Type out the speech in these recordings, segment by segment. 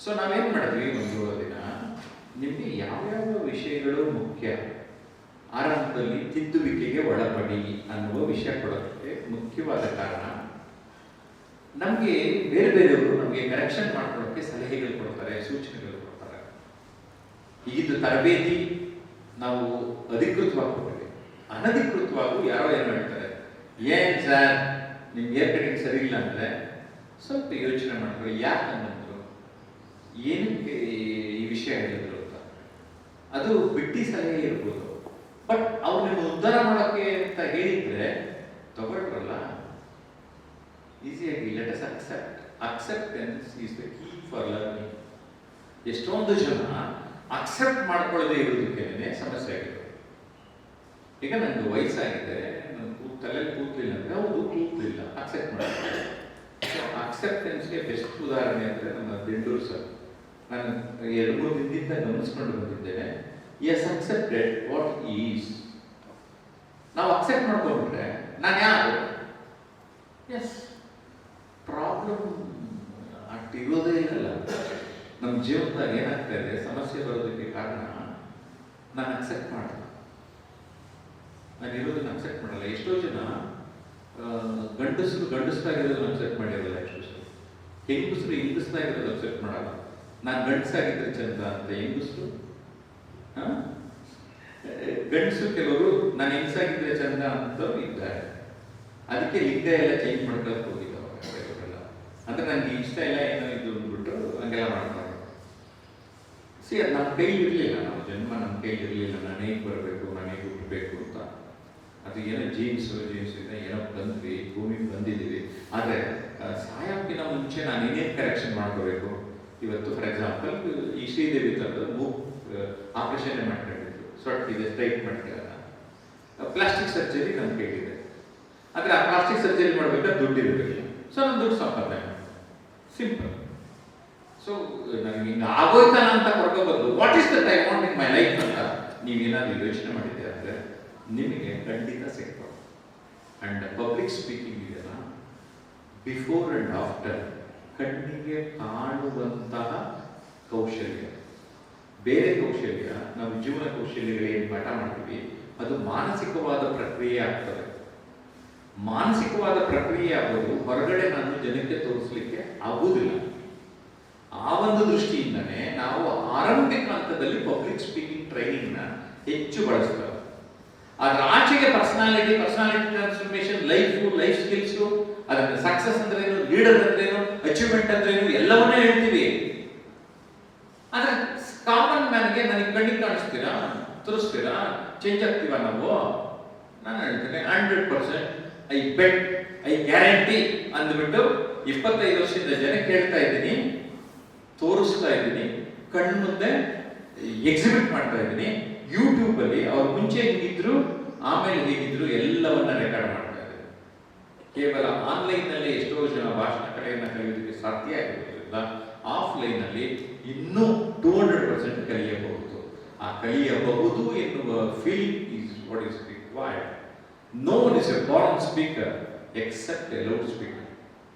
So ನಾವೇನು ಮಾಡಿದ್ವಿ ಒಂದು ದಿನ, ನಿಮಗೆ ಯಾವ್ಯಾವ ವಿಷಯಗಳು ಮುಖ್ಯ, ಆರಂಭದಲ್ಲಿ ತಿದ್ದುವಿಕೆಗೆ ಒಳಪಡಿ ಅನ್ನುವ ವಿಷಯ ಕೊಡೋದಕ್ಕೆ ಮುಖ್ಯವಾದ ಕಾರಣ, ನಮಗೆ ಬೇರೆ ಬೇರೆಯವರು ನಮಗೆ ಕರೆಕ್ಷನ್ ಮಾಡ್ಕೊಳ್ಳೋಕ್ಕೆ ಸಲಹೆಗಳು ಕೊಡ್ತಾರೆ, ಸೂಚನೆಗಳು ಕೊಡ್ತಾರೆ. ಇದು ತರಬೇತಿ ನಾವು ಅಧಿಕೃತವಾಗಿ ಕೊಟ್ಟಿದೆ. ಅನಧಿಕೃತವಾಗೂ ಯಾರೋ ಏನು ಹೇಳ್ತಾರೆ, ಏನ್ ಸರ್ ನಿಮ್ಗೆ ಏರ್ ಕಟಿಂಗ್ ಸರಿ ಇಲ್ಲ ಅಂದರೆ ಸ್ವಲ್ಪ ಯೋಚನೆ ಮಾಡ್ಕೊಳ್ಳಿ, ಯಾಕೆ ಅನ್ನಂದ್ರು, ಏನಕ್ಕೆ ಈ ವಿಷಯ ಹೇಳಿದ್ರು ಅಂತ. ಅದು ಬಿಟ್ಟಿ ಸಲಹೆ ಇರ್ಬೋದು, ಬಟ್ ಅವ್ರು ನಿಮ್ಮ ಉದ್ಧಾರ ಮಾಡೋಕ್ಕೆ ಅಂತ ಹೇಳಿದ್ರೆ ತಗೊಳ್ರಲ್ಲ, ಈಸಿಯಾಗಿ let us acceptance is the key for learning. ಎಷ್ಟೊಂದು ಜನ ಅಕ್ಸೆಪ್ಟ್ ಮಾಡ್ಕೊಳ್ಳದೆ ಇರೋದಕ್ಕೆ ಸಮಸ್ಯೆ ಆಗಿದೆ. ಈಗ ನನಗೆ ವಯಸ್ಸಾಗಿದೆ, ನನ್ನ ತಲೆಯಲ್ಲಿ ಕೂತ್ಲಿಲ್ಲ ಅಂದರೆ ಹೌದು ಕೂತ್ಲಿಲ್ಲ, ಅಕ್ಸೆಪ್ಟ್ ಮಾಡ್ತಾರೆ. ಅಕ್ಸೆಪ್ಟೆನ್ಸ್ಗೆ ಬೆಸ್ಟ್ ಉದಾಹರಣೆ ಅಂದರೆ ನಮ್ಮ ದಿಂಡೂರು ಸರ್. ನಾನು 2-3 ದಿನದಿಂದ ಗಮನಿಸ್ಕೊಂಡು ಬಂದಿದ್ದೇನೆ. Yes accepted what is. ನಾವು ಅಕ್ಸೆಪ್ಟ್ ಮಾಡ್ಕೊಂಡ್ಬಿಟ್ರೆ ನಾನು ಯಾರು, ಎಸ್ ಪ್ರಾಬ್ಲಮ್ ಅಷ್ಟಿರೋದೇ ಇರಲ್ಲ. ನಮ್ಮ ಜೀವನದಾಗ ಏನಾಗ್ತಾ ಇದೆ, ಸಮಸ್ಯೆ ಬರೋದಕ್ಕೆ ಕಾರಣ ನಾನು ಅಕ್ಸೆಪ್ಟ್ ಮಾಡಲ್ಲ, ನಾನು ಇರೋದನ್ನ ಅಕ್ಸೆಪ್ಟ್ ಮಾಡಲ್ಲ. ಎಷ್ಟೋ ಜನ ಗಂಡಸ್ರಾಗಿರೋದನ್ನ ಅಕ್ಸೆಪ್ಟ್ ಮಾಡಿರಲ್ಲ, ಎಷ್ಟೋ ಹೆಂಗಸರು ಹೆಂಗಸ್ರಾಗಿರೋದು ಅಕ್ಸೆಪ್ಟ್ ಮಾಡಲ್ಲ. ನಾನು ಗಂಡಸಾಗಿದ್ರೆ ಚಂದ ಅಂತ ಹೆಂಗಸರು, ಗಂಡಸು ಕೆಲವರು ನಾನು ಹೆಂಗಸಾಗಿದ್ರೆ ಚಂದ ಅಂತ ಇದ್ದಾರೆ. ಅದಕ್ಕೆ ಲಿಂಗ ಎಲ್ಲ ಚೇಂಜ್ ಮಾಡ್ಕೊಳಕ್ಕೆ ಹೋಗಿದ್ದಾವೆಲ್ಲ. ಅಂದ್ರೆ ನನಗೆ ಇಷ್ಟ ಇಲ್ಲ ಏನೋ ಇದು ಅಂದ್ಬಿಟ್ಟು ಹಂಗೆಲ್ಲ ಮಾಡ್ತಾರೆ. ಅದು ನಮ್ಮ ಕೈ ಇರಲಿಲ್ಲ, ನಮ್ಮ ಜನ್ಮ ನಮ್ಮ ಕೈ ಇರಲಿಲ್ಲ. ನಾನು ಹೇಗೆ ಬರಬೇಕು, ನಾನು ಹೇಗೆ ಹುಟ್ಟಬೇಕು ಅಂತ. ಅದು ಏನೋ ಜೀನ್ಸ್ ಇದೆ, ಏನೋ ಬಂದ್ವಿ, ಭೂಮಿಗೆ ಬಂದಿದ್ದೀವಿ. ಆದರೆ ಸಾಯಕ್ಕಿಂತ ಮುಂಚೆ ನಾನು ಏನೇನು ಕರೆಕ್ಷನ್ ಮಾಡ್ಕೋಬೇಕು. ಇವತ್ತು ಫಾರ್ ಎಕ್ಸಾಂಪಲ್ ಈ ಶ್ರೀದೇವಿ ಥರದ ಆಪರೇಷನ್ ಮಾಡ್ಕೊಂಡಿದ್ರು, ಸೊಟ್ಟಿದೆ ಸ್ಟ್ರೈಟ್ ಮಾಡ್ಕೊಳ್ಳೋಣ. ಪ್ಲಾಸ್ಟಿಕ್ ಸರ್ಜರಿ ನಮ್ಮ ಕೈಗಿದೆ. ಆದರೆ ಆ ಪ್ಲಾಸ್ಟಿಕ್ ಸರ್ಜರಿ ಮಾಡಬೇಕಾದ್ರೆ ದುಡ್ಡು ಇರಬೇಕು. ಸೊ ನಾನು ದುಡ್ಡು ಸಂಪಾದನೆ ಸಿಂಪಲ್. ಸೊ ನನಗೆ ಹಿಂಗೆ ಆಗೋಯ್ತಾನ ಅಂತ ಕೊಡ್ಕೋಬಾರ್ದು. What is the time want in my life ಅಂತ ನೀವೇನಾದ್ರು ಯೋಚನೆ ಮಾಡಿದ್ದೀರ ಅಂದರೆ ನಿಮಗೆ ಖಂಡಿತ ಸಿಗ್ತವೆ. ಆ್ಯಂಡ್ ಪಬ್ಲಿಕ್ ಸ್ಪೀಕಿಂಗ್ ಇದೆಯಲ್ಲ, ಬಿಫೋರ್ ಆ್ಯಂಡ್ ಆಫ್ಟರ್ ಕಣ್ಣಿಗೆ ಕಾಣುವಂತಹ ಕೌಶಲ್ಯ, ಬೇರೆ ಕೌಶಲ್ಯ, ನಾವು ಜೀವನ ಕೌಶಲ್ಯಗಳೇನು ಪಾಠ ಮಾಡ್ತೀವಿ ಅದು ಮಾನಸಿಕವಾದ ಪ್ರಕ್ರಿಯೆ ಆಗ್ತದೆ. ಮಾನಸಿಕವಾದ ಪ್ರಕ್ರಿಯೆ ಆಗೋದು ಹೊರಗಡೆ ನಾನು ಜನಕ್ಕೆ ತೋರಿಸ್ಲಿಕ್ಕೆ ಆಗುವುದಿಲ್ಲ. ಆ ಒಂದು ದೃಷ್ಟಿಯಿಂದನೇ ನಾವು ಆರಂಭಿಕ ಹಂತದಲ್ಲಿ ಪಬ್ಲಿಕ್ ಸ್ಪೀಕಿಂಗ್ ಟ್ರೈನಿಂಗ್ನ ಹೆಚ್ಚು ಬಳಸ್ತೇವೆ. ಆದ್ರೆ ಆಚೆಗೆ ಪರ್ಸನಾಲಿಟಿ ಟ್ರಾನ್ಸ್ಫಾರ್ಮೇಶನ್, ಲೈಫ್ ಸ್ಕಿಲ್ಸು, ಅದನ್ನ ಸಕ್ಸಸ್ ಅಂದ್ರೇನು, ಲೀಡರ್ ಅಂದ್ರೇನು, ಅಚೀವ್ಮೆಂಟ್ ಅಂದ್ರೇನು ಎಲ್ಲವನ್ನೇ ಹೇಳ್ತೀವಿ. ಆದ್ರೆ ಕಾಮನ್ ಮ್ಯಾನ್ಗೆ ನನಗೆ ಕಣ್ಣಿಗೆ ಕಾಣಿಸ್ತೀರಾ, ತೋರಿಸ್ತೀರಾ, ಚೇಂಜ್ ಆಗ್ತೀವ ನಾವು? ನಾನು ಹೇಳ್ತೇನೆ 100% ಐ ಬೆಟ್, ಐ ಗ್ಯಾರಂಟಿ ಅಂದ್ಬಿಟ್ಟು 25 ವರ್ಷದಿಂದ ಜನಕ್ಕೆ ಹೇಳ್ತಾ ಇದ್ದೀನಿ, ತೋರಿಸ್ತಾ ಇದ್ದೀನಿ, ಕಣ್ಮುಂದೆ ಎಕ್ಸಿಬಿಟ್ ಮಾಡ್ತಾ ಇದ್ದೀನಿ. ಯೂಟ್ಯೂಬ್ ಅಲ್ಲಿ ಅವ್ರು ಮುಂಚೆ ಹೇಗಿದ್ರು, ಆಮೇಲೆ ಹೇಗಿದ್ರು ಎಲ್ಲವನ್ನ ರೆಕಾರ್ಡ್ ಮಾಡ್ತಾ ಇದ್ದಾರೆ. ಕೇವಲ ಆನ್ಲೈನ್ ನಲ್ಲಿ ಎಷ್ಟೋ ಜನ ಭಾಷಣ ಕಲೆಯನ್ನು ಕಲಿಯೋದಕ್ಕೆ ಸಾಧ್ಯ ಆಗಿರೋದ್ರಿಂದ ಆಫ್ಲೈನ್ ಅಲ್ಲಿ ಇನ್ನೂ 200% ಕಲಿಯಬಹುದು. ಆ ಕಲಿಯಬಹುದು ಎನ್ನುವ feeling is what is required. No one is a born speaker except a loud speaker.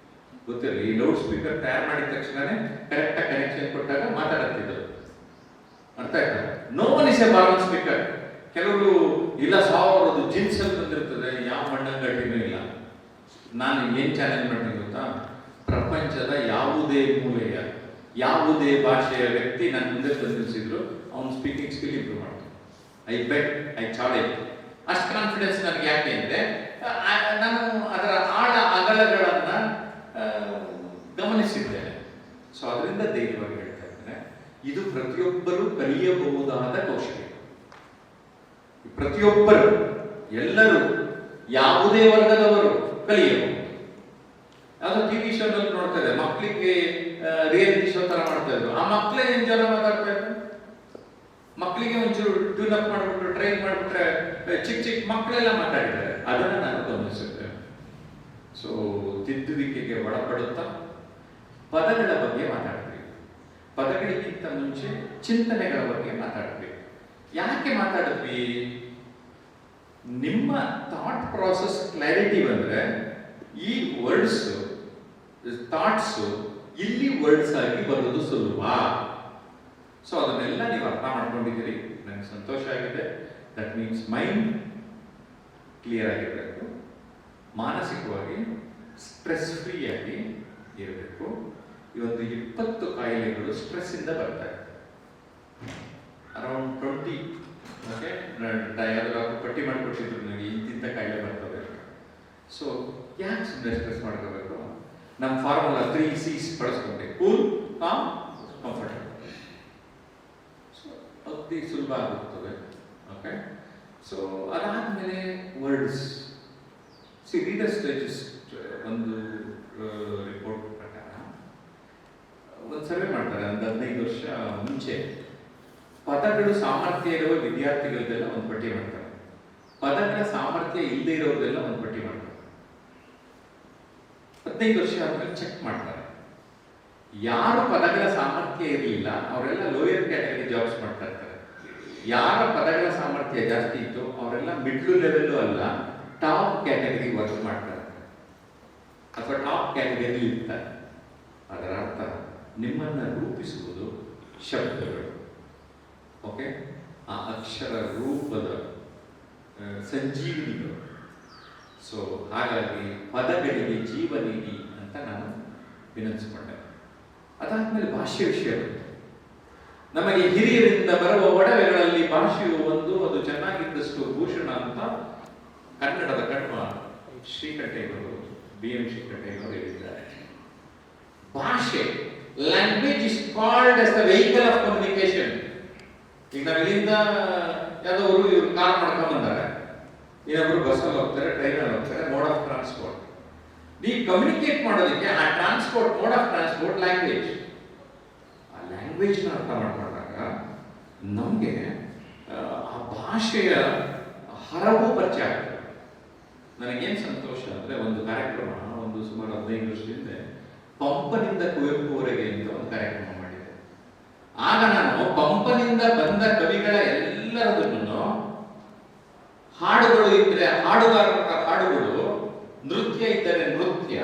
ಗೊತ್ತಿರಲಿ, ಈ ಲೌಡ್ ಸ್ಪೀಕರ್ ತಯಾರು ಮಾಡಿದ ತಕ್ಷಣನೇ ಕರೆಕ್ಟಾಗಿ ಕನೆಕ್ಷನ್ ಕೊಟ್ಟಾಗ ಮಾತಾಡುತ್ತಿದ್ದರು. ಅರ್ಥ ಆಯ್ತಾ? No one is a born speaker. ಕೆಲವರು ಇಲ್ಲ, 1000 ಜೀನ್ಸ್ ಅಲ್ಲಿ ಬಂದಿರ್ತದೆ, ಯಾವ ಮಣ್ಣಂಗಟ್ಟಿನೂ ಇಲ್ಲ. ನಾನು ಏನ್ ಚಾಲೆಂಜ್ ಮಾಡ್ತೀನಿ ಗೊತ್ತಾ? ಪ್ರಪಂಚದ ಯಾವುದೇ ಮೂಲೆಯ ಯಾವುದೇ ಭಾಷೆಯ ವ್ಯಕ್ತಿ ನನ್ನ ಮುಂದೆ ತಂದಿಸಿದ್ರು ಅವ್ನು ಸ್ಪೀಕಿಂಗ್ ಸ್ಕಿಲ್ ಇಂಪ್ರೂವ್ ಮಾಡ್ತಾನೆ. I bet, I challenge. ಅಷ್ಟು ಕಾನ್ಫಿಡೆನ್ಸ್ ನನಗೆ ಯಾಕೆ ಅಂದರೆ ನಾನು ಅದರ ಆಳ ಅಗಲಗಳನ್ನ ಗಮನಿಸಿದ್ದೇನೆ. ಸೊ ಅದರಿಂದ ಧೈರ್ಯವಾಗಿ ಹೇಳ್ತಾ ಇದ್ದೇನೆ, ಇದು ಪ್ರತಿಯೊಬ್ಬರು ಕಲಿಯಬಹುದಾದ ಕೌಶಲ್ಯ. ಪ್ರತಿಯೊಬ್ಬರು, ಎಲ್ಲರೂ, ಯಾವುದೇ ವರ್ಗದವರು ಕಲಿಯಬಹುದು. ಯಾವುದೋ ಟಿವಿ ಶೋನಲ್ಲಿ ನೋಡ್ತಾ ಇದ್ದಾರೆ, ಮಕ್ಕಳಿಗೆ ರಿಯಾಲಿಟಿ ಶೋ ತರ ಮಾಡ್ತಾ ಇದ್ರು. ಆ ಮಕ್ಕಳೇ ಏನ್ ಜನ ಮಾತಾಡ್ತಾ ಇದ್ರು. ಮಕ್ಕಳಿಗೆ ಒಂಚೂರು ಟ್ಯೂನ್ ಅಪ್ ಮಾಡ್ಬಿಟ್ರು, ಟ್ರೈನ್ ಮಾಡ್ಬಿಟ್ರೆ ಚಿಕ್ಕ ಮಕ್ಕಳೆಲ್ಲ ಮಾತಾಡಿದ್ದಾರೆ. ಅದನ್ನ ನಾನು ಗಮನಿಸಿದ್ದೆ. ಸೊ ತಿದ್ದುವಿಕೆಗೆ ಒಳಪಡುತ್ತಾ ಪದಗಳ ಬಗ್ಗೆ ಮಾತಾಡ್ತೀವಿ. ಪದಗಳಿಗಿಂತ ಮುಂಚೆ ಚಿಂತನೆಗಳ ಬಗ್ಗೆ ಮಾತಾಡ್ತೀವಿ. ಯಾಕೆ ಮಾತಾಡಿದ್ವಿ? ನಿಮ್ಮ ಥಾಟ್ ಪ್ರಾಸೆಸ್ ಕ್ಲಾರಿಟಿ ಬಂದ್ರೆ ಈ ವರ್ಡ್ಸ್, ಥಾಟ್ಸ್ ಇಲ್ಲಿ ವರ್ಡ್ಸ್ ಆಗಿ ಬರೋದು ಸುಲಭ. ಸೊ ಅದನ್ನೆಲ್ಲ ನೀವು ಅರ್ಥ ಮಾಡ್ಕೊಂಡಿದ್ದೀರಿ, ನನಗೆ ಸಂತೋಷ ಆಗಿದೆ. ದಟ್ ಮೀನ್ಸ್ ಮೈಂಡ್ ಕ್ಲಿಯರ್ ಆಗಿರಬೇಕು, ಮಾನಸಿಕವಾಗಿ ಸ್ಟ್ರೆಸ್ ಫ್ರೀ ಆಗಿ ಇರಬೇಕು. ಇವತ್ತು 20 ಕಾಯಿಲೆಗಳು ಸ್ಟ್ರೆಸ್ ಇಂದ ಬರ್ತಾ ಇದೆ. ಅರೌಂಡ್ 20 ಓಕೆ, ಯಾವ್ದಾದ್ರು ಪಟ್ಟಿ ಮಾಡಿಕೊಟ್ಟಿದ್ರು ನನಗೆ ಇಂತಿಂಥ ಕಾಯಿಲೆ ಬರ್ತವೆ. ಸೊ ಯಾಕೆ ಸುಮ್ಮನೆ ಸ್ಟ್ರೆಸ್ ಮಾಡ್ಕೋಬೇಕು? ನಮ್ಮ ಫಾರ್ಮುಲಾ 3 C's ಬಳಸ್ಕೊಂಡೆ, ಕೂಲ್, ಕಾಮ್, ಕಂಫರ್ಟಬಲ್. ಸೊ ಅತಿ ಸುಲಭ ಆಗುತ್ತದೆ. ಓಕೆ, ಸೊ ಅದಾದ್ಮೇಲೆ ವರ್ಡ್ಸ್. ರೀಡರ್ಸ್ ಡೈಜೆಸ್ಟ್ ಒಂದು ರಿಪೋರ್ಟ್ ಪ್ರಕಾರ ಒಂದು ಸರ್ವೆ ಮಾಡ್ತಾರೆ, ಒಂದು 15 ವರ್ಷ ಮುಂಚೆ. ಪದಗಳು ಸಾಮರ್ಥ್ಯ ಇರುವ ವಿದ್ಯಾರ್ಥಿಗಳದೆಲ್ಲ ಒಂದು ಪಟ್ಟಿ ಮಾಡ್ತಾರೆ, ಪದಗಳ ಸಾಮರ್ಥ್ಯ ಇಲ್ಲದೆ ಇರೋದೆಲ್ಲ ಒಂದು ಪಟ್ಟಿ ಮಾಡ್ತಾರೆ. 15 ವರ್ಷ ಆದ್ಮೇಲೆ ಚೆಕ್ ಮಾಡ್ತಾರೆ. ಯಾರು ಪದಗಳ ಸಾಮರ್ಥ್ಯ ಇರಲಿಲ್ಲ ಅವರೆಲ್ಲ ಲೋಯರ್ ಕ್ಯಾಟಗರಿ ಜಾಬ್ಸ್ ಮಾಡ್ತಾ ಇರ್ತಾರೆ. ಯಾರ ಪದಗಳ ಸಾಮರ್ಥ್ಯ ಜಾಸ್ತಿ ಇತ್ತು ಅವರೆಲ್ಲ ಮಿಡ್ಲು ಲೆವೆಲ್ಲು ಅಲ್ಲ, ಟಾಪ್ ಕ್ಯಾಟಗರಿ ವರ್ಕ್ ಮಾಡ್ತಾರೆ ಅಥವಾ ಟಾಪ್ ಕ್ಯಾಟಗರಿ ಇರ್ತಾರೆ. ಅದರ ಅರ್ಥ ನಿಮ್ಮನ್ನು ರೂಪಿಸುವುದು ಶಬ್ದಗಳು. ಓಕೆ, ಆ ಅಕ್ಷರ ರೂಪದ ಸಂಜೀವಿನಿಗಳು. ಸೊ ಹಾಗಾಗಿ ಪದಗಳಿಗೆ ಜೀವ ನೀಡಿ ಅಂತ ನಾನು ವಿನಂತಿಸಿಕೊಂಡೆ. ಅದಾದ್ಮೇಲೆ ಭಾಷೆ ವಿಷಯ ಬಂತು. ನಮಗೆ ಹಿರಿಯರಿಂದ ಬರುವ ಒಡವೆಗಳಲ್ಲಿ ಭಾಷೆಯು ಒಂದು, ಅದು ಚೆನ್ನಾಗಿದ್ದಷ್ಟು ಭೂಷಣ ಅಂತ ಕನ್ನಡದ ಕಣ್ವ ಶ್ರೀಕಂಠೇಗೌಡರು, BM ಶ್ರೀಕಂಠೇಗೌಡರು ಹೇಳಿದ್ದಾರೆ. ಭಾಷೆ, language is called as the vehicle of communication. ಈಗ ನಾವು ಇಲ್ಲಿಂದ ಯಾವುದೋ ಇವ್ರು ಕಾರ್ ಮಾಡ್ಕೊಂಡ್ ಬಂದಾರೆ, ಇನ್ನೊಬ್ರು ಬಸ್ಸಲ್ಲಿ ಹೋಗ್ತಾರೆ, ಟ್ರೈನಲ್ಲಿ ಹೋಗ್ತಾರೆ, ಮೋಡ್ ಆಫ್ ಟ್ರಾನ್ಸ್ಪೋರ್ಟ್. ನೀವು ಕಮ್ಯುನಿಕೇಟ್ ಮಾಡೋದಕ್ಕೆ ಆ transport, mode of transport language. ಆ ಲ್ಯಾಂಗ್ವೇಜ್ನ ಅರ್ಥ ಮಾಡ್ಕೊಂಡಾಗ ನಮಗೆ ಆ ಭಾಷೆಯ ಹರವು ಪರಿಚಯ ಆಗ್ತದೆ. ನನಗೇನು ಸಂತೋಷ ಅಂದರೆ, ಒಂದು ಕಾರ್ಯಕ್ರಮ ಒಂದು ಸುಮಾರು 15 ವರ್ಷದಿಂದ ಪಂಪನಿಂದ ಕುವೆಂಪುವರೆಗೆ ಅಂತ ಒಂದು ಕಾರ್ಯಕ್ರಮ ಮಾಡಿದೆ. ಆಗ ನಾನು ಪಂಪನಿಂದ ಬಂದ ಕವಿಗಳ ಎಲ್ಲರದನ್ನು ಹಾಡುಗಳು ಇದ್ದರೆ ಹಾಡುಗಾರರ ಹಾಡುಗಳು, ನೃತ್ಯ ಇದ್ದರೆ ನೃತ್ಯ,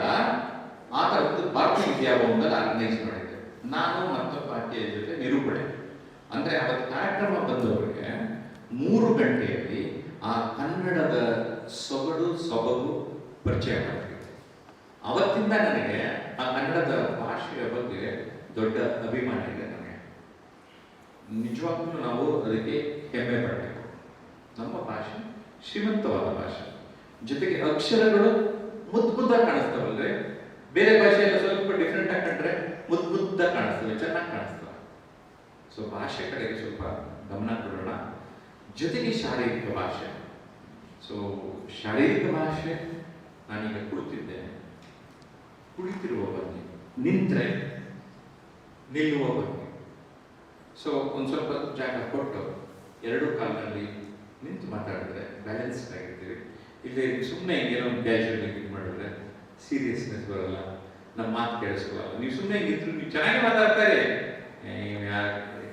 ಆ ಥರದ್ದು ಭಾರತೀಯ ವಿದ್ಯಾಭವನದಲ್ಲಿ ಆರ್ಗನೈಸ್ ಮಾಡಿದ್ದೆ ನಾನು ಮತ್ತೊಬ್ಬ ಆಕೆಯ ಜೊತೆ ನಿರೂಪಣೆ. ಅಂದರೆ ಅವತ್ತು ಕಾರ್ಯಕ್ರಮ ಬಂದವರಿಗೆ 3 ಗಂಟೆಯಲ್ಲಿ ಆ ಕನ್ನಡದ ಸೊಗಡು ಸೊಬಗು ಪರಿಚಯ ಮಾಡಿದೆ. ಅವತ್ತಿಂದ ನನಗೆ ಆ ಕನ್ನಡದ ಭಾಷೆಯ ಬಗ್ಗೆ ದೊಡ್ಡ ಅಭಿಮಾನ ಇದೆ. ನನಗೆ ನಿಜವಾಗ್ಲೂ ನಾವು ಅದಕ್ಕೆ ಹೆಮ್ಮೆ ಪಡಬೇಕು. ನಮ್ಮ ಭಾಷೆ ಶ್ರೀಮಂತವಾದ ಭಾಷೆ, ಜೊತೆಗೆ ಅಕ್ಷರಗಳು ಮುದ್ದಾಗಿ ಕಾಣಿಸ್ತವಲ್ರಿ. ಬೇರೆ ಭಾಷೆಯಲ್ಲ ಸ್ವಲ್ಪ ಡಿಫ್ರೆಂಟ್ ಆಗಿ ಕಂಡ್ರೆ ಮುದ್ದಾಗಿ ಕಾಣಿಸ್ತವೆ, ಚೆನ್ನಾಗಿ ಕಾಣಿಸ್ತವೆ. ಸೊ ಭಾಷೆ ಕಡೆಗೆ ಸ್ವಲ್ಪ ಗಮನ ಕೊಡೋಣ. ಜೊತೆಗೆ ಶಾರೀರಿಕ ಭಾಷೆ. ಸೊ ಶಾರೀರಿಕ ಭಾಷೆ, ನಾನೀಗ ಕುಳಿತಿದ್ದೇನೆ, ಕುಳಿತಿರುವ ಬಗ್ಗೆ, ನಿಂತರೆ ನಿಲ್ಲುವ ಬಗ್ಗೆ. ಸೊ ಒಂದು ಸ್ವಲ್ಪ ಜಾಗ ಕೊಟ್ಟು 2 ಕಾಲಿನಲ್ಲಿ ನಿಂತು ಮಾತಾಡಿದ್ರೆ ಬ್ಯಾಲೆನ್ಸ್ ಆಗಿರ್ತೀವಿ. ಇಲ್ಲಿ ಸುಮ್ಮನೆ ಏನೋ ಕ್ಯಾಶುವಲ್ ಇದು ಮಾಡಿದ್ರೆ ಸೀರಿಯಸ್ನೆಸ್ ಬರಲ್ಲ, ನಮ್ಮ ಮಾತು ಕೇಳಿಸ್ಕೊಳ್ಳಲ್ಲ. ನೀವು ಸುಮ್ಮನೆ ಹಿಂಗಿದ್ರು ನೀವು ಚೆನ್ನಾಗಿ ಮಾತಾಡ್ತಾರೆ,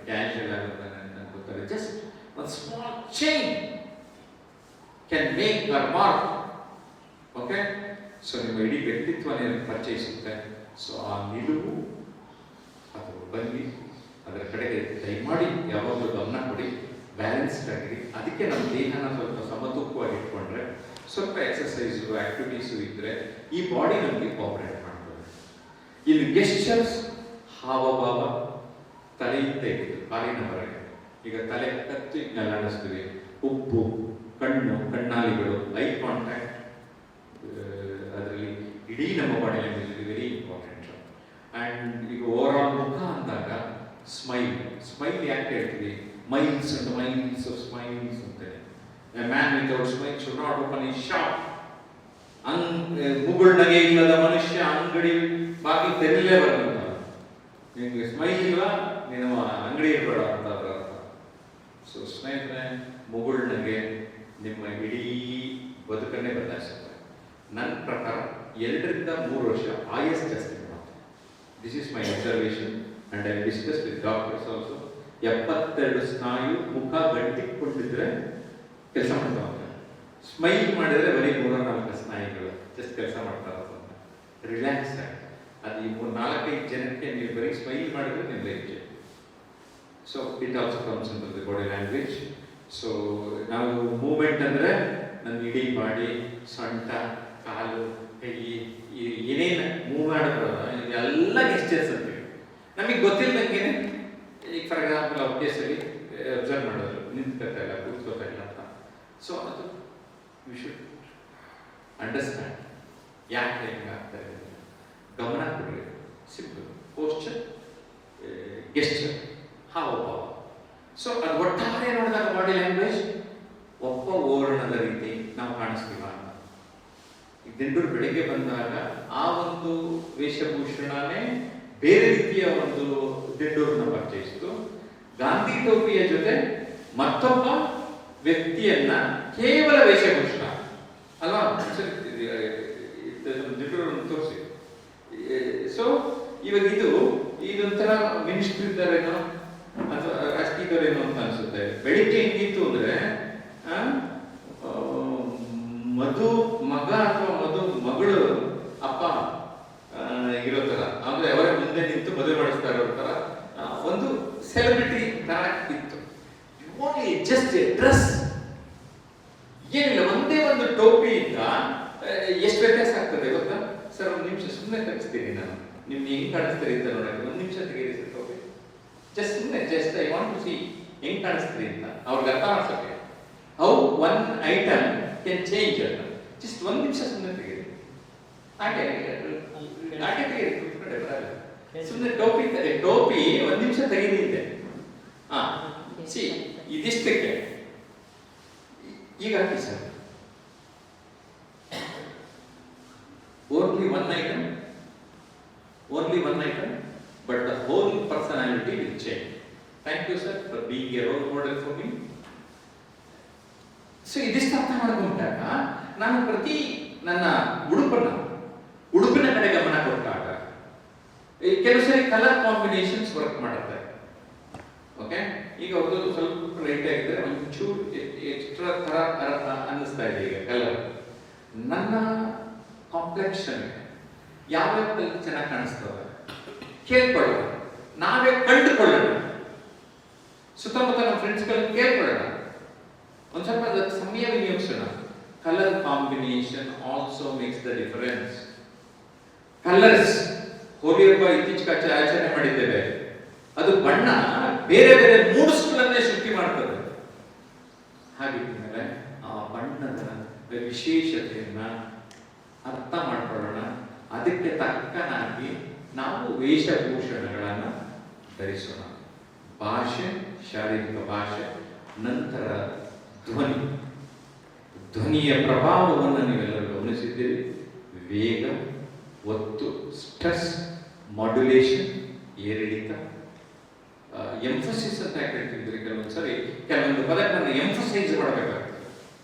ಕ್ಯಾಶುವಲ್ ಆಗುತ್ತೆ ಅಂತ ಗೊತ್ತಾರೆ. ಜಸ್ಟ್ ಒಂದು small change can make a mark. Okay, so ನಿಮ್ಮ ಇಡೀ ವ್ಯಕ್ತಿತ್ವನೇ ಪರಿಚಯಿಸುತ್ತೆ. ಸೊ ಆ ನಿಲುವು ಅಥವಾ ಬನ್ನಿ ಅದರ ಕಡೆಗೆ ದಯಮಾಡಿ ಯಾವಾಗಲೂ ಗಮನ ಕೊಡಿ, ಬ್ಯಾಲೆನ್ಸ್ಡ್ ಆಗಿರಿ. ಅದಕ್ಕೆ ನಮ್ಮ ದೇಹನ ಸ್ವಲ್ಪ ಸಮತೂಕವಾಗಿ ಇಟ್ಕೊಂಡ್ರೆ, ಸ್ವಲ್ಪ ಎಕ್ಸಸೈಸು ಆಕ್ಟಿವಿಟೀಸು ಇದ್ದರೆ ಈ ಬಾಡಿ ನಮಗೆ ಕೋಆಪರೇಟ್ ಮಾಡ್ತದೆ. ಇನ್ನು ಗೆಸ್ಚರ್ಸ್, ಹಾವಭಾವ, ತಲೆಯಿಂದ ಇದ್ದು ಕಾಲಿನ ಹೊರಗೆ. ಈಗ ತಲೆ ಕತ್ತಿ ನಲ್ಲಾಡಿಸ್ತೀವಿ, ಉಪ್ಪು, ಕಣ್ಣು, ಕಣ್ಣಾಲಿಗಳು, ಐ ಕಾಂಟ್ಯಾಕ್ಟ್, ಅದರಲ್ಲಿ ಇಡೀ ನಮ್ಮ body language very important. And ಈಗ ಓವರ್ ಆಲ್ ಮುಖ ಅಂದಾಗ ಸ್ಮೈಲ್. ಸ್ಮೈಲ್ ಯಾಕೆ ಹೇಳ್ತೀವಿ? Miles and miles of smiles ಅಂತೇಳಿ. A man without smile should not open his shop. ಮುಗುಳ್ನಗೆ ಇಲ್ಲದ ಮನುಷ್ಯ ಅಂಗಡಿ ಬಾಗಿ ತೆರಲೇ ಬರಂತ. ನಿಮಗೆ ಸ್ಮೈಲ್ ಇಲ್ಲ, ನೀನು ಅಂಗಡಿ ಇರಬೇಡ ಅಂತ ಅದರ ಅರ್ಥ. ಸೊ ಸ್ನೇಹಿತರೆ, ಮುಗುಳ್ನಗೆ ನಿಮ್ಮ ಇಡೀ ಬದುಕನ್ನೇ ಬದಲಾಯಿಸುತ್ತೆ. ನನ್ನ ಪ್ರಕಾರ 2 ರಿಂದ 3 ವರ್ಷ ಆಯಸ್ ಜಾಸ್ತಿ ಮಾಡುತ್ತೆ. This is my observation and I discuss with doctors also. 72 ಸ್ನಾಯು ಮುಖ ಗಟ್ಟಿಕೊಂಡಿದ್ರೆ ಕೆಲಸ ಮಾಡ್ತಾ ಹೋಗ್ತಾರೆ. ಸ್ಮೈಲ್ ಮಾಡಿದ್ರೆ ಬರೀ 3-4 ಸ್ನಾಯುಗಳು ಜಸ್ಟ್ ಕೆಲಸ ಮಾಡ್ತಾ ಹೋಗ್ತಾರೆ. ರಿಲ್ಯಾಕ್ಸ್ ಆಗಿ. ಅದು ಈ 3-4-5 ಜನಕ್ಕೆ ನೀವು ಬರೀ ಮಾಡಿದ್ರೆ ನಿಮ್ಮ life change. So it also comes in the body language. So ನಾವು ಮೂವ್ಮೆಂಟ್ ಅಂದರೆ ನನ್ನ ಇಡೀ ಬಾಡಿ, ಸೊಂಟ, ಕಾಲು, ಕೈ, ಏನೇನು ಮೂವ್ ಮಾಡಿದ್ರು ಇದೆಲ್ಲ ಗೆಸ್ಟರ್ಸ್ ಅಂತೀವಿ. ನಮಗೆ ಗೊತ್ತಿಲ್ಲದಂಗೆ ಈಗ ಫಾರ್ ಎಕ್ಸಾಂಪಲ್ ಅವ್ರ ಕೇಸಲ್ಲಿ ಅಬ್ಸರ್ವ್ ಮಾಡೋದು, ನಿಂತ್ಕೋತಾ ಇಲ್ಲ, ಕೂತ್ಕೋತಾ ಇಲ್ಲ ಅಂತ. ಸೊ ಅದು ವಿ ಶುಡ್ ಅಂಡರ್ಸ್ಟ್ಯಾಂಡ್ ಯಾಕೆ ಹೆಂಗಾಗ್ತಾ ಇದೆ, ಗಮನ ಕೊಡ್ರಿ. ಸಿಂಪಲ್ ಪೋಸ್ಚರ್, ಗೆಸ್ಚರ್, ಹಾವಭಾವ. ಸೊ ಅದು ಒಟ್ಟಾರೆ ನೋಡಿದಾಗ ಬಾಡಿ ಲ್ಯಾಂಗ್ವೇಜ್ ಒಬ್ಬ ಓರಣದ ರೀತಿ ನಾವು ಕಾಣಿಸ್ತೀವ. ಈಗ ದಿಂಡೂರು ಬೆಳಿಗ್ಗೆ ಬಂದಾಗ ಆ ಒಂದು ವೇಷಭೂಷಣನೇ ಬೇರೆ ರೀತಿಯ ಒಂದು ದಿಂಡೂರನ್ನ ಪರಿಚಯಿಸಿತು. ಗಾಂಧಿ ಟೋಪಿಯ ಜೊತೆ ಮತ್ತೊಬ್ಬ ವ್ಯಕ್ತಿಯನ್ನ ಕೇವಲ ವೇಷಭೂಷಣ ಅಲ್ವಾ ದಿಂಡೂರನ್ನು ತೋರಿಸಿ. ಸೊ ಇವಾಗ ಇದೊಂಥರ ಮಿನಿಸ್ಟರ್ ಇದ್ದಾರೇನೋ ಅಥವಾ ರಾಜಕೀಯದವರೇನೋ ಅಂತ ಅನ್ಸುತ್ತೆ. ಬೆಳಿಗ್ಗೆ ಹೆಂಗಿತ್ತು ಅಂದ್ರೆ ಮಧು ಮಗ ಅಥವಾ ಮಧು ಮಗಳು ಅಪ್ಪ ಇರೋ ತರ, ಅಂದ್ರೆ ಅವರೇ ಮುಂದೆ ನಿಂತು ಮದುವೆ ಮಾಡಿಸ್ತಾ ಇರೋ ತರ ಒಂದು ಸೆಲೆಬ್ರಿಟಿ ತರ ಇತ್ತು. ಓನ್ಲಿ ಜಸ್ಟ್ ಎ ಡ್ರೆಸ್, ಏನಿಲ್ಲ, ಒಂದೇ ಒಂದು ಟೋಪಿಯಿಂದ ಎಷ್ಟು ವ್ಯತ್ಯಾಸ ಆಗ್ತದೆ ಗೊತ್ತಾ ಸರ್? ಒಂದು ನಿಮಿಷ ಸುಮ್ಮನೆ ತರಿಸ್ತೀನಿ ನಾನು, ನಿಮ್ಗೆ ಹೆಂಗ್ ಕಾಣಿಸ್ತೀರಿ ಅಂತ ನೋಡಕ್ಕೆ ಒಂದು ನಿಮಿಷ ತೆಗೀರಿ ಸರ್ ಟೋಪಿ. Just I want to see ಹೆಂಗ್ ಕಾಣಿಸ್ತೀರಿ ಅಂತ ಅವ್ರಿಗೆ ಅರ್ಥ ಮಾಡ್ಸಕ್ಕೆ. How one item can change ಅಂತ. ಜಸ್ಟ್ ಒಂದು ನಿಮಿಷ ಸುಮ್ಮನೆ ತೆಗೀರಿ, ಹಾಗೆ ತೆಗೀರಿ, ಕೂತ್ಕೊಂಡೆ ಬರಲ್ಲ. ಸುಮ್ಮನೆ ಟೋಪಿ ಒಂದು ನಿಮಿಷ ತೆಗೀರಿ. ಹಾ ಸಿ ಇದಿಷ್ಟಕ್ಕೆ ಈಗ ಹಾಕಿ sir. Only one item, but the whole personality will change. Thank you sir for being a role model for me. So ಇದಿಷ್ಟು ಅರ್ಥ ಮಾಡ್ಕೊಂಡಾಗ ನಾನು ಪ್ರತಿ ನನ್ನ ಉಡುಪಿನ ಕಡೆ ಗಮನ ಕೊಟ್ಟಾಗ ಕೆಲವು ಸರಿ ಕಲರ್ ಕಾಂಬಿನೇಷನ್ಸ್ ವರ್ಕ್ ಮಾಡುತ್ತೆ. ಓಕೆ, ಈಗ ಅವ್ರದ್ದು ಸ್ವಲ್ಪ ಲೈಟ್ ಆಗಿದ್ರೆ ಒಂಚೂರು ಎಕ್ಸ್ಟ್ರಾ ತರ ಅನ್ನಿಸ್ತಾ ಇದೆ ಈಗ ಕಲರ್. ನನ್ನ ಕಾಂಪ್ಲೆಕ್ಷನ್ ಯಾವ ಚೆನ್ನಾಗಿ ಕಾಣಿಸ್ತದೆ ಕೇಳ್ಕೊಳ್ಳೋಣ, ನಾವೇ ಕಂಡುಕೊಳ್ಳೋಣ, ಸುತ್ತಮುತ್ತ ನಮ್ಮ ಫ್ರೆಂಡ್ಸ್ಗಳನ್ನ ಕೇಳ್ಕೊಳ್ಳೋಣ, ಒಂದು ಸ್ವಲ್ಪ ಅದಕ್ಕೆ ಸಮಯ ವಿನಿಯೋಗಿಸೋಣ. Colour combination also makes the difference. Colours Holi ಹಬ್ಬ ಇತ್ತೀಚೆಗೆ ಆಚರಣೆ ಮಾಡಿದ್ದೇವೆ. ಅದು ಬಣ್ಣ ಬೇರೆ ಬೇರೆ ಮೂಡ್ಸ್ಗಳನ್ನೇ ಸೃಷ್ಟಿ ಮಾಡ್ತದೆ. ಹಾಗಿದ್ಮೇಲೆ ಆ ಬಣ್ಣದ ವಿಶೇಷತೆಯನ್ನ ಅರ್ಥ ಮಾಡ್ಕೊಳ್ಳೋಣ. ಅದಕ್ಕೆ ತಕ್ಕನಾಗಿ ನಾವು ವೇಷಭೂಷಣಗಳನ್ನು ಧರಿಸೋಣ. ಭಾಷೆ, ಶಾರೀರಿಕ ಭಾಷೆ, ನಂತರ ಧ್ವನಿಯ ಪ್ರಭಾವವನ್ನು ನೀವೆಲ್ಲರೂ ಗಮನಿಸಿದ್ದೀರಿ. ವೇಗ, ಒತ್ತು, ಸ್ಟ್ರೆಸ್, ಮಾಡ್ಯುಲೇಷನ್, ಏರಿಳಿತ, ಎಂಫಸಿಸ್ ಅಂತ ಹೇಳ್ತಿದ್ರಿ. ಕೆಲವೊಂದ್ಸರಿ ಕೆಲವೊಂದು ಪದಗಳನ್ನು ಎಂಫಸೈಸ್ ಮಾಡಬೇಕಾಗ್ತದೆ.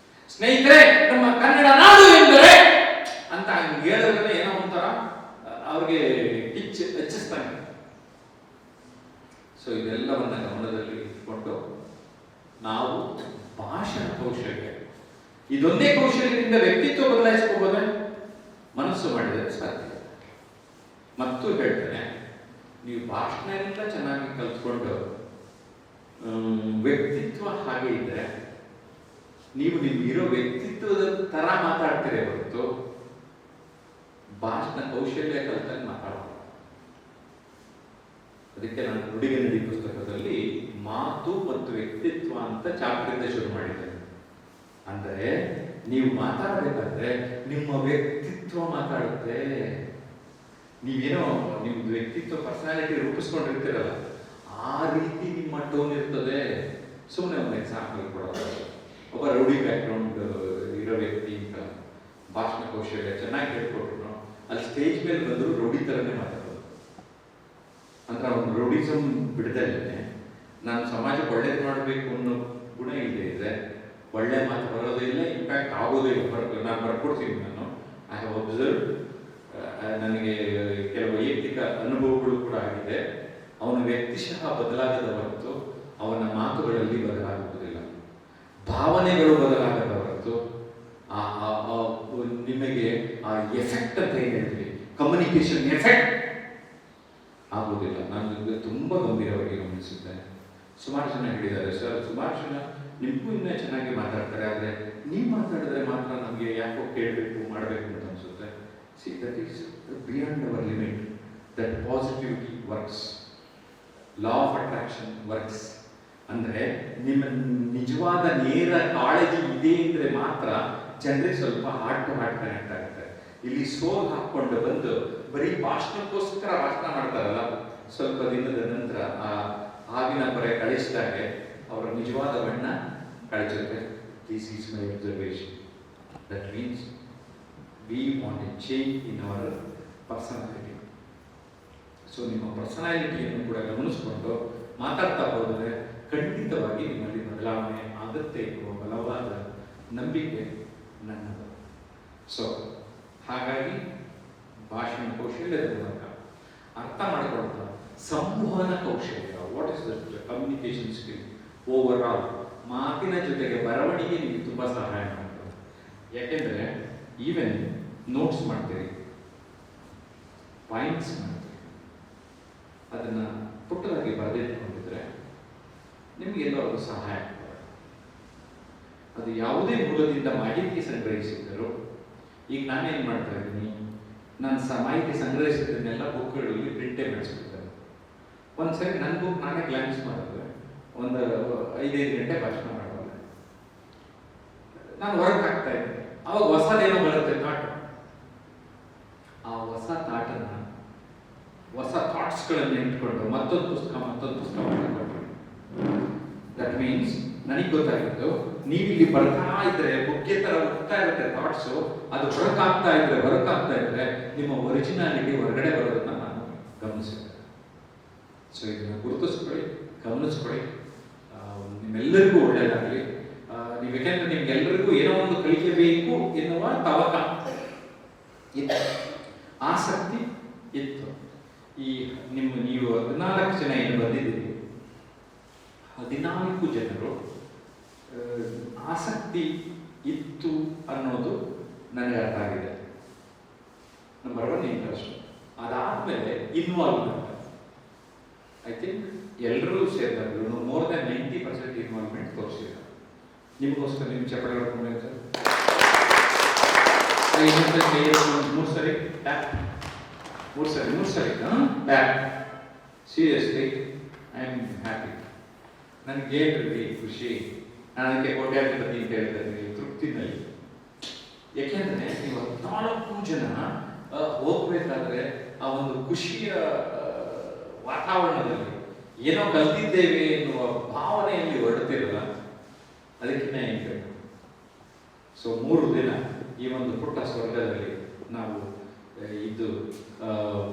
ಸ್ನೇಹಿತರೆ, ನಮ್ಮ ಕನ್ನಡ ನಾಡು ಎಂದರೆ ಅಂತ ಹೇಳಿದ್ರೆ ಏನೋ ಒಂಥರ ಅವ್ರಿಗೆ ಪಿಚ್ ಹೆಚ್ಚಿಸ್ತಾನೆ. ಸೊ ಇದೆಲ್ಲವನ್ನ ಗಮನದಲ್ಲಿ ಇಟ್ಕೊಂಡು ನಾವು ಭಾಷಣ ಕೌಶಲ್ಯ, ಇದೊಂದೇ ಕೌಶಲ್ಯದಿಂದ ವ್ಯಕ್ತಿತ್ವ ಬದಲಾಯಿಸ್ಕೋಬೋದ? ಮನಸ್ಸು ಮಾಡಿದರೆ ಸಾಧ್ಯ. ಮತ್ತು ಹೇಳ್ತೇನೆ, ನೀವು ಭಾಷಣದಿಂದ ಚೆನ್ನಾಗಿ ಕಲ್ತ್ಕೊಂಡು ವ್ಯಕ್ತಿತ್ವ ಹಾಗೆ ಇದ್ರೆ ನೀವು ನಿಮ್ಗಿರೋ ವ್ಯಕ್ತಿತ್ವದ ತರ ಮಾತಾಡ್ತೀರೇ ಹೊರತು ಭಾಷಣ ಕೌಶಲ್ಯ ಕಲ್ತಂಗೆ ಮಾತಾಡೋದು. ಅದಕ್ಕೆ ನಾನು ನುಡಿಗೆ ನಡಿ ಪುಸ್ತಕದಲ್ಲಿ ಮಾತು ಮತ್ತು ವ್ಯಕ್ತಿತ್ವ ಅಂತ ಚಾಪ್ಟರಿಂದ ಶುರು ಮಾಡಿದ್ದೇನೆ. ಅಂದರೆ ನೀವು ಮಾತಾಡಬೇಕಾದ್ರೆ ನಿಮ್ಮ ವ್ಯಕ್ತಿತ್ವ ಮಾತಾಡುತ್ತೆ. ನೀವೇನೋ ನಿಮ್ದು ವ್ಯಕ್ತಿತ್ವ ಪರ್ಸನಾಲಿಟಿ ರೂಪಿಸ್ಕೊಂಡಿರ್ತೀರಲ್ಲ, ಆ ರೀತಿ ನಿಮ್ಮ ಟೋನ್ ಇರ್ತದೆ. ಸುಮ್ಮನೆ ಒಂದು ಎಕ್ಸಾಂಪಲ್ ಕೊಡೋದು, ಒಬ್ಬ ರೌಡಿ ಬ್ಯಾಕ್ಗ್ರೌಂಡ್ ಇರೋ ವ್ಯಕ್ತಿ ಅಂತ ಭಾಷಣ ಕೌಶಲ್ಯ ಚೆನ್ನಾಗಿ ಹೇಳ್ಕೊಟ್ರು, ಅಲ್ಲಿ ಸ್ಟೇಜ್ ಮೇಲೆ ಬಂದರೂ ರೌಡಿ ಥರನೇ ಮಾತಾಡೋದು. ಅಂದ್ರೆ ಒಂದು ರೌಡಿಸಮ್ ಬಿಡದಲ್ಲೇ ನಾನು ಸಮಾಜಕ್ಕೆ ಒಳ್ಳೇದು ಮಾಡಬೇಕು ಅನ್ನೋ ಗುಣ ಇದೆ. ಒಳ್ಳೆ ಮಾತು ಬರೋದಿಲ್ಲ, ಇಂಪ್ಯಾಕ್ಟ್ ಆಗೋದೇ ಇಲ್ಲ. ನಾನು ಬರ್ಕೊಡ್ತೀನಿ. ಐ ಹ್ಯಾವ್ ಅಬ್ಸರ್ವ್, ನನಗೆ ಕೆಲವು ವೈಯಕ್ತಿಕ ಅನುಭವಗಳು ಕೂಡ ಆಗಿದೆ. ಅವನ ವ್ಯಕ್ತಿಶಃ ಬದಲಾಗದ ಹೊರತು ಅವನ ಮಾತುಗಳಲ್ಲಿ ಬದಲಾಗುವುದಿಲ್ಲ, ಭಾವನೆಗಳು ಬದಲಾಗದ ಹೊರತು ನಿಮಗೆ ಆ ಎಫೆಕ್ಟ್ ಅಂತ ಏನು ಹೇಳ್ತೀವಿ, ಕಮ್ಯುನಿಕೇಶನ್ ಎಫೆಕ್ಟ್ ಆಗುವುದಿಲ್ಲ. ನಾನು ತುಂಬ ಗಂಭೀರವಾಗಿ ಗಮನಿಸಿದ್ದೇನೆ. ಸುಮಾರು ಜನ ಹೇಳಿದ್ದಾರೆ, ಸರ್ ಸುಮಾರು ಜನ ನಿಮಗೂ ಇನ್ನೂ ಚೆನ್ನಾಗಿ ಮಾತಾಡ್ತಾರೆ, ಆದರೆ ನೀವು ಮಾತಾಡಿದ್ರೆ ಮಾತ್ರ ನಮಗೆ ಯಾಕೋ ಕೇಳಬೇಕು ಮಾಡಬೇಕು ಅಂತ ಅನಿಸುತ್ತೆ. See that is beyond our limit. That positivity works, law of attraction works. ಅಂದರೆ ನಿಮ್ಮ ನಿಜವಾದ ನೇರ ಕಾಳಜಿ ಇದೆ ಅಂದರೆ ಮಾತ್ರ ಜನರಿಗೆ ಸ್ವಲ್ಪ ಹಾರ್ಟ್ ಟು ಹಾರ್ಟ್ ಕನೆಕ್ಟ್ ಆಗುತ್ತೆ. ಇಲ್ಲಿ ಸೋಲ್ ಹಾಕ್ಕೊಂಡು ಬಂದು ಬರೀ ಭಾಷಣಕ್ಕೋಸ್ಕರ ಭಾಷಣ ಮಾಡ್ತಾರಲ್ಲ, ಸ್ವಲ್ಪ ದಿನದ ನಂತರ ಆ ಹಾವಿನ ಪೊರೆ ಕಳಿಸಿದಾಗೆ ಅವರ ನಿಜವಾದ ಬಣ್ಣ ಕಳಿಸುತ್ತೆ. This is my observation. That means we want a change in our personality. So ನಿಮ್ಮ ಪರ್ಸನಾಲಿಟಿಯನ್ನು ಕೂಡ ಗಮನಿಸಿಕೊಂಡು ಮಾತಾಡ್ತಾ ಹೋದರೆ ಖಂಡಿತವಾಗಿ ನಿಮ್ಮಲ್ಲಿ ಬದಲಾವಣೆ ಆಗುತ್ತೆ ಎನ್ನುವ ಬಲವಾದ ನಂಬಿಕೆ ನನ್ನದು. ಸೊ ಹಾಗಾಗಿ ಭಾಷಣ ಕೌಶಲ್ಯದ ಮೂಲಕ ಅರ್ಥ ಮಾಡಿಕೊಳ್ತಾ ಸಂವಹನ ಕೌಶಲ್ಯ, what is that communication skill over all, ಮಾತಿನ ಜೊತೆಗೆ ಬರವಣಿಗೆ ನಿಮಗೆ ತುಂಬ ಸಹಾಯ ಮಾಡ್ತದೆ. ಯಾಕೆಂದರೆ ಈವನ್ ನೋಟ್ಸ್ ಮಾಡ್ತೀರಿ, ಪಾಯಿಂಟ್ಸ್ ಮಾಡ್ತೀರಿ, ಅದನ್ನು ಪುಟ್ಟದಾಗಿ ಬರೆದಿಟ್ಕೊಂಡಿದ್ರೆ ನಿಮಗೆಲ್ಲೋ ಅದು ಸಹಾಯ ಆಗ್ತದೆ. ಅದು ಯಾವುದೇ ಮೂಲದಿಂದ ಮಾಹಿತಿ ಸಂಗ್ರಹಿಸಿದ್ದರೂ, ಈಗ ನಾನೇನು ಮಾಡ್ತಾ ಇದ್ದೀನಿ, ನಾನು ಮಾಹಿತಿ ಸಂಗ್ರಹಿಸಿದ್ದನ್ನೆಲ್ಲ ಬುಕ್ಗಳಲ್ಲಿ ಪ್ರಿಂಟೇ ಮಾಡಿಸ್ಬಿಡ್ತೇನೆ. ಒಂದ್ಸರಿ ನನ್ನ ಬುಕ್ ನಾನೇ ಗ್ಲಾನ್ಸ್ ಮಾಡಿದ್ರೆ ಒಂದು 5 ಗಂಟೆ ಭಾಷಣ ಮಾಡುವಾಗ ನಾನು ಹೊರಗೆ ಹಾಕ್ತಾ ಇದ್ದೆ. ಅವಾಗ ಹೊಸದೇನೋ ಬರುತ್ತೆ ಥಾಟ್. ಆ ಹೊಸ ಥಾಟನ್ನು, ಹೊಸ ಥಾಟ್ಸ್ಗಳನ್ನು ಇಟ್ಕೊಂಡು ಮತ್ತೊಂದು ಪುಸ್ತಕ ಮಾಡಿಕೊಂಡು, ದಟ್ ಮೀನ್ಸ್ ನನಗೆ ಗೊತ್ತಾಗಿತ್ತು, ನೀವಿಲ್ಲಿ ಬರ್ತಾ ಇದ್ರೆ ಬುಕ್ಕೆ ಥರ ಹೋಗ್ತಾ ಇರುತ್ತೆ ಥಾಟ್ಸು, ಅದು ಹೊರಕಾಗ್ತಾ ಇದ್ರೆ ನಿಮ್ಮ ಒರಿಜಿನಾಲಿಟಿ ಹೊರಗಡೆ ಬರೋದನ್ನ ನಾನು ಗಮನಿಸಿದ್ದೆ. ಸೊ ಇದನ್ನು ಗುರುತಿಸ್ಕೊಳ್ಳಿ, ಗಮನಿಸ್ಕೊಳ್ಳಿ. ನಿಮ್ಮೆಲ್ಲರಿಗೂ ಒಳ್ಳೆಯದಾಗಲಿ. ಯಾಕೆಂದ್ರೆ ನಿಮ್ಗೆಲ್ಲರಿಗೂ ಏನೋ ಒಂದು ಕಲಿಯಬೇಕು ಎನ್ನುವ ತವಕ ಇತ್ತು, ಆಸಕ್ತಿ ಇತ್ತು. ನೀವು 14 ಜನ ಏನು ಬಂದಿದ್ದೀರಿ, 14 ಜನರು ಆಸಕ್ತಿ ಇತ್ತು ಅನ್ನೋದು ನನಗೆ ಅರ್ಥ ಆಗಿದೆ. Number 1 interest. ಅದಾದ್ಮೇಲೆ ಇನ್ವಾಲ್ವ್ಮೆಂಟ್. ಐ ಥಿಂಕ್ ಎಲ್ಲರೂ ಸೇರಿದಾಗಲೂ ಮೋರ್ ದೆನ್ 90% ಇನ್ವಾಲ್ವ್ಮೆಂಟ್ ತೋರಿಸಿದ್ದಾರೆ. ನಿಮಗೋಸ್ಕರ ನಿಮ್ಮ ಚಪ್ಪಳೆ ಹೊಡ್ಕೊಂಡು ಸರ್ 3 ಸರಿ ಟ್ಯಾಪ್, 3 ಸರಿ tap. Seriously I am happy. ನನಗೆ ಖುಷಿ. ನಾನು ಅದಕ್ಕೆ ಕೋಟ್ಯಾಧಿಪತಿ ಅಂತ ಹೇಳ್ತೇನೆ, ತೃಪ್ತಿನಲ್ಲಿ. ಯಾಕೆಂದರೆ ನೀವು 14 ಜನ ಹೋಗ್ಬೇಕಾದ್ರೆ ಆ ಒಂದು ಖುಷಿಯ ವಾತಾವರಣದಲ್ಲಿ ಏನೋ ಕಲ್ತಿದ್ದೇವೆ ಎನ್ನುವ ಭಾವನೆಯಲ್ಲಿ ಹೊರಡ್ತಿರಲ್ಲ, ಅದಕ್ಕಿಂತ ಏನು ಬೇಕು. ಸೊ 3 ದಿನ ಈ ಒಂದು ಪುಟ್ಟ ಸ್ವರ್ಗದಲ್ಲಿ ನಾವು ಇದ್ದು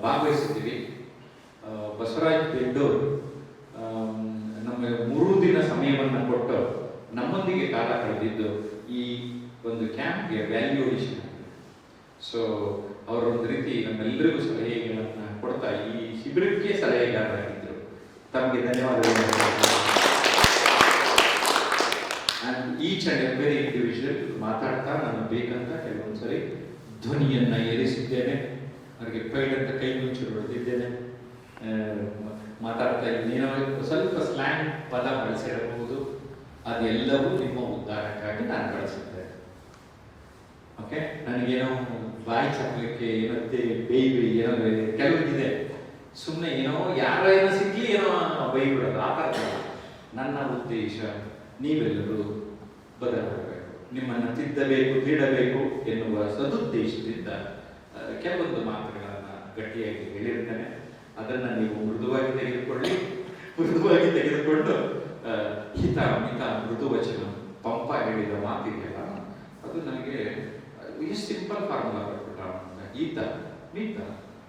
ಭಾಗವಹಿಸ್ತೀವಿ. ಬಸವರಾಜ್ ಬೆಂಡೂರು ನಮಗೆ 3 ದಿನ ಸಮಯವನ್ನು ಕೊಟ್ಟು ನಮ್ಮೊಂದಿಗೆ ಕಾಲ ಕಳೆದಿದ್ದು ಈ ಒಂದು ಕ್ಯಾಂಪ್ಗೆ ವ್ಯಾಲ್ಯೂಯೇಷನ್ ಆಗಿದೆ. ಸೊ ಅವರೊಂದು ರೀತಿ ನಮ್ಮೆಲ್ಲರಿಗೂ ಸಲಹೆಗಳನ್ನು ಕೊಡ್ತಾ ಈ ಶಿಬಿರಕ್ಕೆ ಸಲಹೆಗಾರರಾಗಿದ್ದರು. ತಮಗೆ ಧನ್ಯವಾದಗಳು. And each and every individual ಮಾತಾಡ್ತಾ ನಾನು ಬೇಕಂತ ಕೆಲವೊಂದ್ಸರಿ ಧ್ವನಿಯನ್ನು ಏರಿಸಿದ್ದೇನೆ, ಅವರಿಗೆ ಪೈಡ್ ಅಂತ ಕೈ ಮುಂಚೆ ಹೊಡೆದಿದ್ದೇನೆ. ಮಾತಾಡ್ತಾ ಇನ್ನೇನೋ ಸ್ವಲ್ಪ ಸ್ಲ್ಯಾಂಗ್ ಪದ ಬಳಸಿರಬಹುದು. ಅದೆಲ್ಲವೂ ನಿಮ್ಮ ಉದ್ಧಾರಕ್ಕಾಗಿ ನಾನು ಬಳಸಿದ್ದೆ. ಓಕೆ, ನನಗೇನೋ ಬಾಯಿ ಚಾಪಲಿಕ್ಕೆ ಏನಂತೆ ಬೇಯ್ಬಿ ಏನೋ ಕೆಲವೊಂದಿದೆ, ಸುಮ್ಮನೆ ಏನೋ ಯಾರೋ ಏನೋ ಸಿಕ್ಕಿ ಏನೋ ಬೈಬಿಡೋದು, ಆ ಥರ. ನನ್ನ ಉದ್ದೇಶ ನೀವೆಲ್ಲರೂ ಬದಲಾಗಬೇಕು, ನಿಮ್ಮನ್ನು ತಿದ್ದಬೇಕು ಎನ್ನುವ ಸದುದ್ದೇಶದಿಂದ ಕೆಲವೊಂದು ಮಾತುಗಳನ್ನು ಗಟ್ಟಿಯಾಗಿ ಹೇಳಿರ್ತೇನೆ. ಅದನ್ನು ನೀವು ಮೃದುವಾಗಿ ತೆಗೆದುಕೊಂಡು ಹಿತ ಮಿತ ಮೃದು ವಚನ ಪಂಪ ಹೇಳಿದ ಮಾತಿದೆಯಲ್ಲ, ಅದು ನನಗೆ ಈ ಸಿಂಪಲ್ ಫಾರ್ಮುಲಾ ಬರ್ಬಿಟ್ಟ. ಈತ ಮಿತ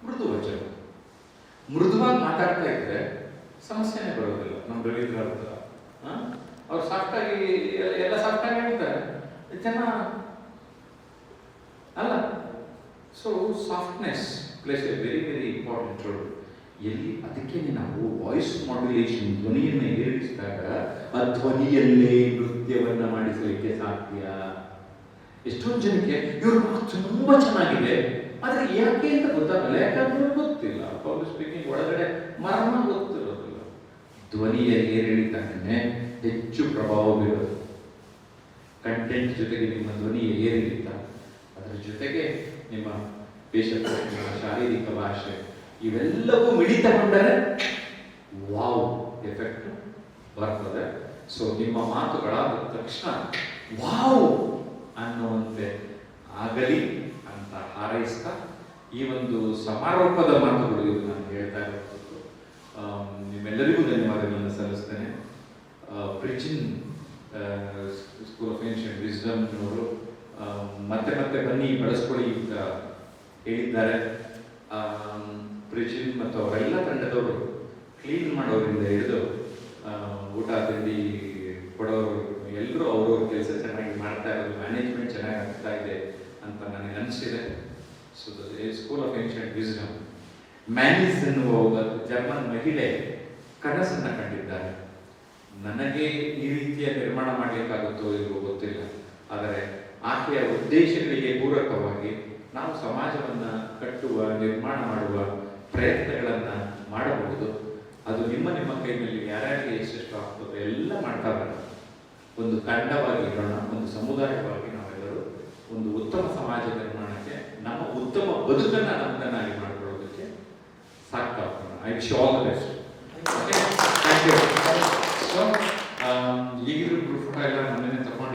ಮೃದು ವಚನ. ಮೃದುವಾಗಿ ಮಾತಾಡ್ತಾ ಇದ್ರೆ ಸಮಸ್ಯೆನೇ ಬರೋದಿಲ್ಲ. ನಮ್ಮ ರವೀಂದ್ರ ಅವ್ರು ಸಾಫ್ಟಾಗಿ ಎಲ್ಲ ಸಾಫ್ಟಾಗಿ ಹೇಳ್ತಾರೆ ಜನ ಅಲ್ಲ. So softness place A very very important role. ಅದಕ್ಕೆ ನಾವು ವಾಯ್ಸ್ ಮಾಡ್ಯುಲೇಷನ್, ಧ್ವನಿಯನ್ನು ಏರಿಸಿದಾಗ ಆ ಧ್ವನಿಯಲ್ಲೇ ನೃತ್ಯವನ್ನು ಮಾಡಿಸಲಿಕ್ಕೆ ಸಾಧ್ಯ. ಎಷ್ಟೊಂದು ಜನಕ್ಕೆ ಇವ್ರ ಮಾತು ತುಂಬಾ ಚೆನ್ನಾಗಿದೆ, ಆದರೆ ಯಾಕೆ ಅಂತ ಗೊತ್ತಾಗಲ್ಲ, ಯಾಕಂದ್ರೆ ಗೊತ್ತಿಲ್ಲ. ಪಬ್ಲಿಕ್ ಸ್ಪೀಕಿಂಗ್ ಒಳಗಡೆ ಮರ್ಮ ಗೊತ್ತಿರೋದಿಲ್ಲ. ಧ್ವನಿಯ ಏರಿಳಿತನೇ ಹೆಚ್ಚು ಪ್ರಭಾವ ಬೀರೋದು. ಕಂಟೆಂಟ್ ಜೊತೆಗೆ ನಿಮ್ಮ ಧ್ವನಿಯ ಏರಿಳಿತ, ಅದರ ಜೊತೆಗೆ ನಿಮ್ಮ ವೇಷಭೂಷಣ, ಶಾರೀರಿಕ ಭಾಷೆ ಇವೆಲ್ಲವೂ ಮಿಳಿತಗೊಂಡರೆ ವಾವ್ ಎಫೆಕ್ಟ್ ಬರ್ತದೆ. ಸೊ ನಿಮ್ಮ ಮಾತುಗಳಾದ ತಕ್ಷಣ ವಾವ್ ಅನ್ನುವಂತೆ ಆಗಲಿ ಅಂತ ಹಾರೈಸ್ತಾ ಈ ಒಂದು ಸಮಾರೋಪದ ಮಾತುಗಳು ಇದು ನಾನು ಹೇಳ್ತಾ ಇರೋದು. ನಿಮ್ಮೆಲ್ಲರಿಗೂ ಧನ್ಯವಾದಗಳನ್ನು ಸಲ್ಲಿಸ್ತೇನೆ. ಪ್ರಿಚಿನ್ ಸ್ಕೂಲ್ ಆಫ್ ಏನ್ಷಿಯಂಟ್ ವಿಸ್ಡಮ್ನವರು ಮತ್ತೆ ಮತ್ತೆ ಬನ್ನಿ ಬಳಸ್ಕೊಳ್ಳಿ ಅಂತ ಹೇಳಿದ್ದಾರೆ. ಪ್ರಿಚಿನ್ ಮತ್ತು ಅವರೆಲ್ಲ ತಂಡದವರು ಕ್ಲೀನ್ ಮಾಡೋರಿಂದ ಹಿಡಿದು ಊಟ ತಿಂಡಿ ಕೊಡೋರು ಎಲ್ಲರೂ ಅವ್ರವ್ರ ಕೆಲಸ ಚೆನ್ನಾಗಿ ಮಾಡ್ತಾ ಇರೋದು, ಮ್ಯಾನೇಜ್ಮೆಂಟ್ ಚೆನ್ನಾಗಿ ಆಗ್ತಾ ಇದೆ ಅಂತ ನನಗೆ ಅನಿಸಿದೆ. So school of ancient wisdom ಮ್ಯಾನಿಸ್ ಎನ್ನುವ ಒಬ್ಬ ಜರ್ಮನ್ ಮಹಿಳೆ ಕನಸನ್ನು ಕಂಡಿದ್ದಾರೆ. ನನಗೆ ಈ ರೀತಿಯ ನಿರ್ಮಾಣ ಮಾಡಲಿಕ್ಕಾಗುತ್ತೋ ಇಲ್ವೋ ಗೊತ್ತಿಲ್ಲ, ಆದರೆ ಆಕೆಯ ಉದ್ದೇಶಗಳಿಗೆ ಪೂರಕವಾಗಿ ನಾವು ಸಮಾಜವನ್ನು ಕಟ್ಟುವ, ನಿರ್ಮಾಣ ಮಾಡುವ ಪ್ರಯತ್ನಗಳನ್ನು ಮಾಡಬಹುದು. ಅದು ನಿಮ್ಮ ನಿಮ್ಮ ಕೈನಲ್ಲಿ ಯಾರ್ಯಾರಿಗೆ ಎಷ್ಟೆಷ್ಟು ಆಗ್ತದೆ ಎಲ್ಲ ಮಾಡ್ತಾ ಬರೋಣ. ಒಂದು ತಂಡವಾಗಿ ಇರೋಣ, ಒಂದು ಸಮುದಾಯವಾಗಿ ನಾವೆಲ್ಲರೂ ಒಂದು ಉತ್ತಮ ಸಮಾಜ ನಿರ್ಮಾಣಕ್ಕೆ, ನಮ್ಮ ಉತ್ತಮ ಬದುಕನ್ನು ನಮ್ಮನ್ನಾಗಿ ಮಾಡ್ಕೊಳ್ಳೋದಕ್ಕೆ ಸಾಕ್ತಾ ಹೋಗೋಣ. I wish all the best. Thank you. So ಈಗಿರೋ ಗ್ರೂಪ್ ಎಲ್ಲ